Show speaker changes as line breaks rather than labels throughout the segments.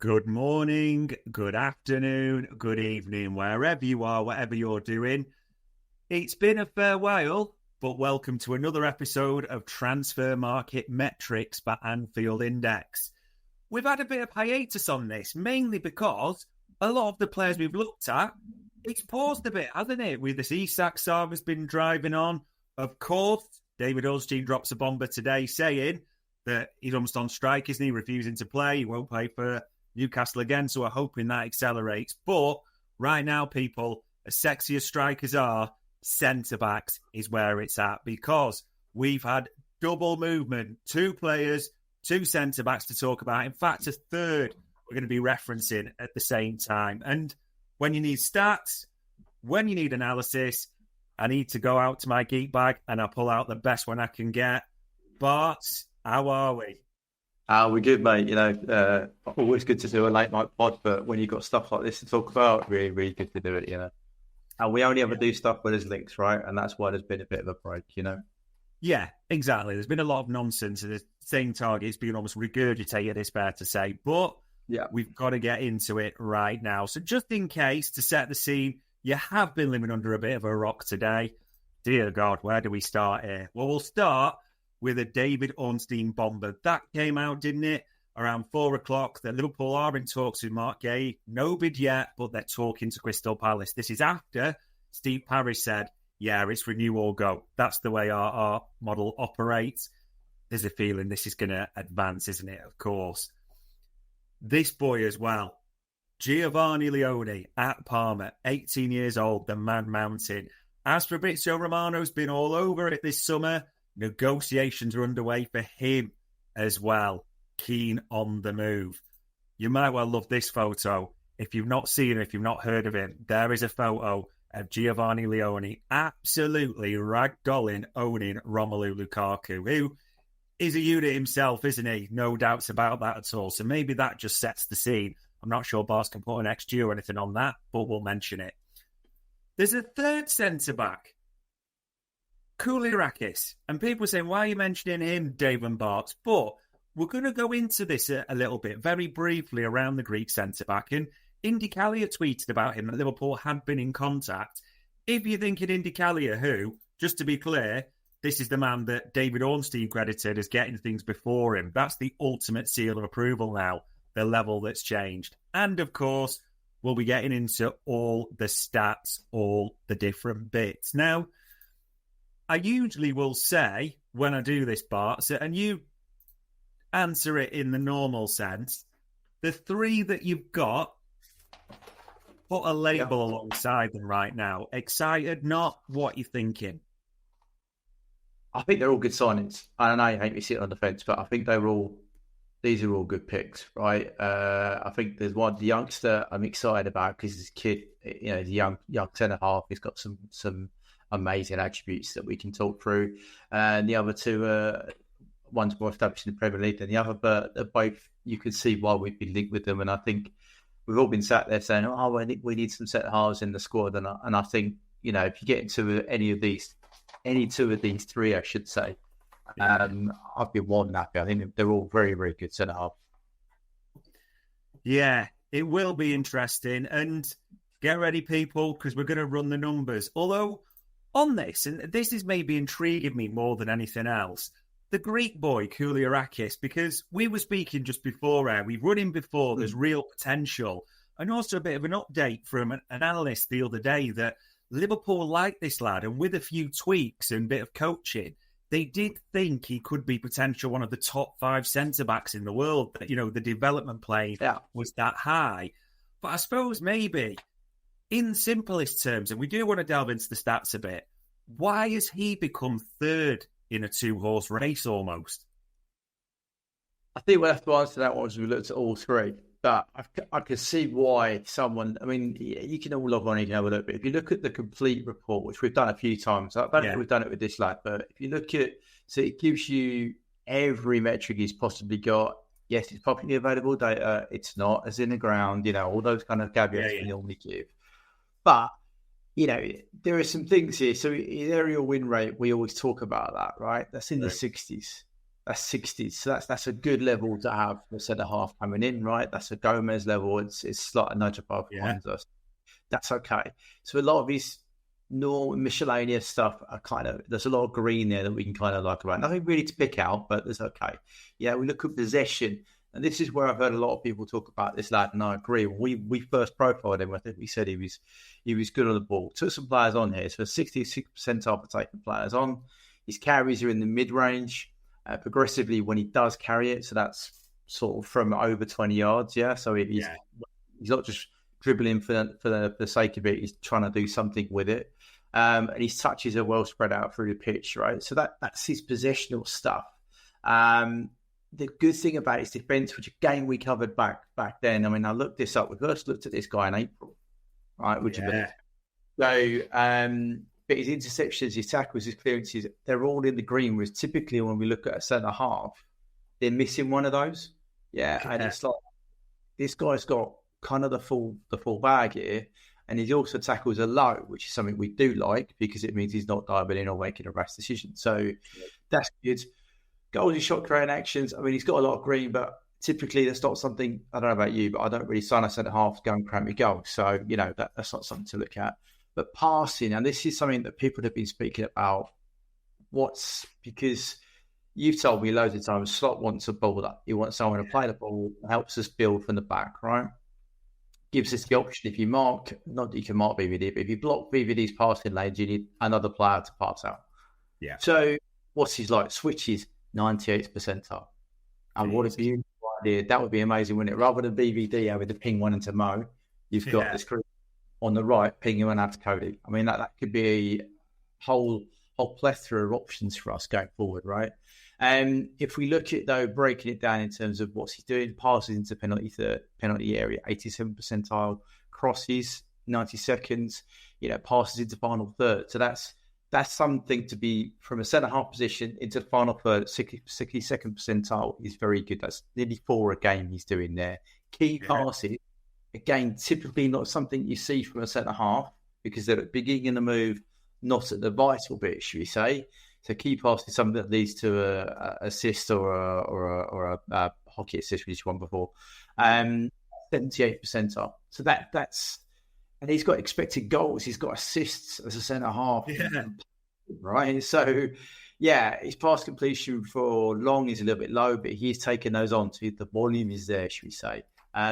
Good morning, good afternoon, good evening, wherever you are, whatever you're doing. It's been a fair while, but welcome to another episode of Transfer Market Metrics by Anfield Index. We've had a bit of hiatus on this, mainly because a lot of the players we've looked at, it's paused a bit, hasn't it? With this Isak saga's been driving on. Of course, David Ornstein drops a bomber today saying that he's almost on strike, isn't he? Refusing to play. He won't play for Newcastle again, so we're hoping that accelerates. But right now, people, as sexy as strikers are, centre-backs is where it's at because we've had double movement. Two players, two centre-backs to talk about. In fact, a third we're going to be referencing at the same time. And when you need stats, when you need analysis, I need to go out to my geek bag and I pull out the best one I can get. Bart, how are we?
We're good, mate. Always good to do a late night pod, but when you've got stuff like this to talk about, really, really good to do it, And we only ever do stuff where there's links, right? And that's why there's been a bit of a break,
Yeah, exactly. There's been a lot of nonsense and the same target's been almost regurgitated, it's fair to say. But yeah, we've got to get into it right now. So just in case, to set the scene, you have been living under a bit of a rock today. Dear God, where do we start here? Well, we'll start with a David Ornstein bomber. That came out, didn't it? Around 4 o'clock, that Liverpool are in talks with Mark Gay. No bid yet, but they're talking to Crystal Palace. This is after Steve Parish said, yeah, it's renew or go. That's the way our model operates. There's a feeling this is going to advance, isn't it? Of course. This boy as well, Giovanni Leone at Parma, 18 years old, the Man Mountain. As Fabrizio Romano's been all over it this summer, negotiations are underway for him as well. Keen on the move. You might well love this photo. If you've not seen it, if you've not heard of him, there is a photo of Giovanni Leone absolutely ragdolling, owning Romelu Lukaku, who is a unit himself, isn't he? No doubts about that at all. So maybe that just sets the scene. I'm not sure Bars can put an XG or anything on that, but we'll mention it. There's a third centre-back, Koulierakis. And people are saying, why are you mentioning him, Dave and Bart? But we're going to go into this a little bit, very briefly, around the Greek centre-back. And Indy Callier tweeted about him that Liverpool had been in contact. If you're thinking Indy Callier, who, just to be clear, this is the man that David Ornstein credited as getting things before him. That's the ultimate seal of approval now, the level that's changed. And, of course, we'll be getting into all the stats, all the different bits. Now, I usually will say, when I do this, Bart, and you answer it in the normal sense, the three that you've got, put a label alongside them right now. Excited, not what you're thinking.
I think they're all good signings. I know you hate me sitting on the fence, but I think these are all good picks, right? I think there's one, the youngster I'm excited about because this kid, he's a young centre-half. He's got some amazing attributes that we can talk through. And the other two, one's more established in the Premier League than the other, but both, you can see why we've been linked with them. And I think we've all been sat there saying, we need some centre-halves in the squad. And I think, if you get into any two of these three, I should say, I've been more than happy. I think they're all very, very good centre-halves.
Yeah, it will be interesting. And get ready, people, because we're going to run the numbers. Although, on this, and this is maybe intriguing me more than anything else, the Greek boy, Koulierakis, because we were speaking just before air, we've run him before, there's real potential. And also a bit of an update from an analyst the other day that Liverpool like this lad, and with a few tweaks and a bit of coaching, they did think he could be potential one of the top 5 centre-backs in the world. That, the development play was that high. But I suppose maybe, in simplest terms, and we do want to delve into the stats a bit, why has he become third in a 2-horse race almost?
I think we'll have to answer that one as we looked at all three. But I can see why someone, you can all log on and you can have a look, but if you look at the complete report, which we've done a few times, I don't think we've done it with this lad, but if you look at, so it gives you every metric he's possibly got. Yes, it's publicly available data. It's not as in the ground, all those kind of caveats we normally give. But, there are some things here. So his aerial win rate, we always talk about that, right? That's in the 60s. That's 60. So that's a good level to have for centre half coming in, right? That's a Gomez level. It's like a nudge above us. That's okay. So a lot of his normal miscellaneous stuff are there's a lot of green there that we can kind of like about. Nothing really to pick out, but there's okay. Yeah, we look at possession. And this is where I've heard a lot of people talk about this lad, and I agree. When we first profiled him, I think we said he was good on the ball. Took some players on here, so 66 percentile for taking players on. His carries are in the mid-range, progressively when he does carry it. So that's sort of from over 20 yards, yeah. So he's not just dribbling for the sake of it. He's trying to do something with it, and his touches are well spread out through the pitch, right? So that's his possessional stuff. The good thing about his defence, which again we covered back then. I mean, I looked this up. We first looked at this guy in April, right? Would you believe? So, but his interceptions, his tackles, his clearances, they're all in the green. Whereas typically when we look at a centre half, they're missing one of those. Yeah, and it's like this guy's got kind of the full bag here, and he also tackles a low, which is something we do like because it means he's not diving in or making a rash decision. So that's good. Goals and shot creating actions. I mean, he's got a lot of green, but typically that's not something, I don't know about you, but I don't really sign a centre half to go and cramp me goal. So, that's not something to look at. But passing, and this is something that people have been speaking about, because you've told me loads of times, Slot wants a baller. He wants someone to play the ball, helps us build from the back, right? Gives us the option if you mark, not that you can mark BVD, but if you block BVD's passing lanes, you need another player to pass out.
Yeah.
So what's his like? Switches 98th percentile. And what a beautiful idea. That would be amazing, wouldn't it? Rather than BVD having to ping one into Mo, you've got this group on the right pinging one out to Cody. I mean, that could be a whole plethora of options for us going forward, right? And if we look at, though, breaking it down in terms of what's he doing, passes into penalty area, 87th percentile, crosses, 90 seconds, passes into final third. So that's something to be, from a centre-half position into the final third, 62nd percentile is very good. That's nearly 4 a game he's doing there. Key passes, again, typically not something you see from a centre-half because they're at the beginning of the move, not at the vital bit, should we say. So key pass is something that leads to a assist or a hockey assist, which you won before. 78th percentile. So that's... And he's got expected goals. He's got assists as a centre-half. Yeah. Right? So, his pass completion for long is a little bit low, but he's taken those on. So the volume is there, should we say.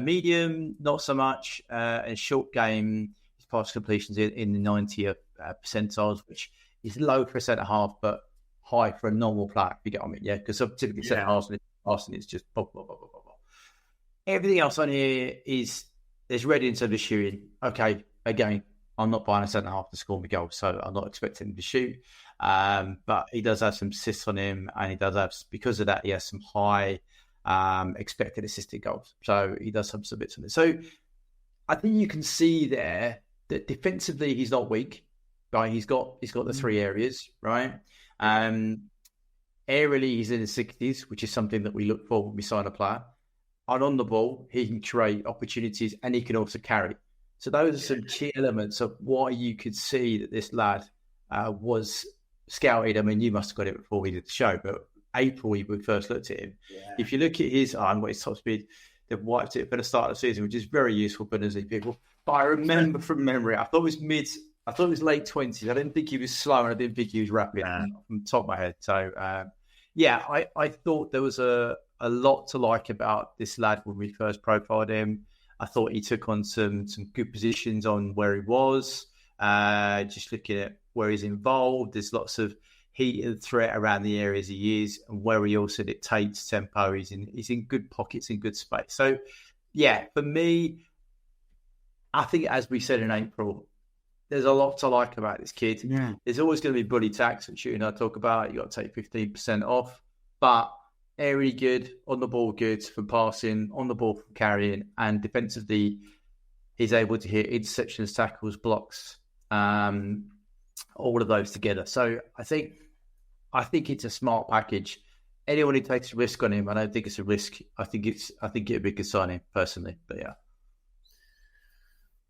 Medium, not so much. And short game, his pass completions in the 90th percentiles, which is low for a centre-half, but high for a normal player, if you get on me. Yeah, because typically centre-halves, passing is just blah, blah, blah, blah, blah. Everything else on here is... There's red in terms of shooting. Okay, again, I'm not buying a centre-half to score me goal, so I'm not expecting him to shoot. But he does have some assists on him, and he does have, because of that, he has some high expected assisted goals. So he does have some bits on it. So I think you can see there that defensively he's not weak, right? He's got the 3 areas, right? Aerially he's in the 60s, which is something that we look for when we sign a player. And on the ball, he can create opportunities and he can also carry. So those are some key elements of why you could see that this lad was scouted. I mean, you must have got it before we did the show, but April, we first looked at him. Yeah. If you look at his top speed, they've wiped it for the start of the season, which is very useful for Bundesliga people. But I remember from memory, I thought it was late 20s. I didn't think he was slow and I didn't think he was rapid from the top of my head. So, I thought there was a lot to like about this lad when we first profiled him. I thought he took on some good positions on where he was. Just looking at where he's involved, there's lots of heat and threat around the areas he is, and where he also dictates tempo. He's in good pockets, in good space. So, for me, I think as we said in April, there's a lot to like about this kid. Yeah. There's always going to be bully tax and shooting I talk about. You got to take 15% off, but aerially good, on the ball good for passing, on the ball for carrying, and defensively he's able to hit interceptions, tackles, blocks, all of those together. So I think it's a smart package. Anyone who takes a risk on him, I don't think it's a risk. I think it'd be a good signing personally. But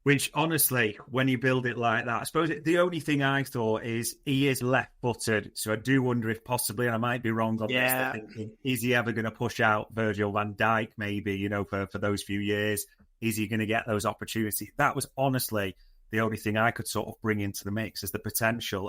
Which, honestly, when you build it like that, I suppose the only thing I thought is he is left-footed, so I do wonder if possibly, and I might be wrong on this, thinking, is he ever going to push out Virgil van Dijk, maybe, for those few years? Is he going to get those opportunities? That was honestly the only thing I could sort of bring into the mix as the potential.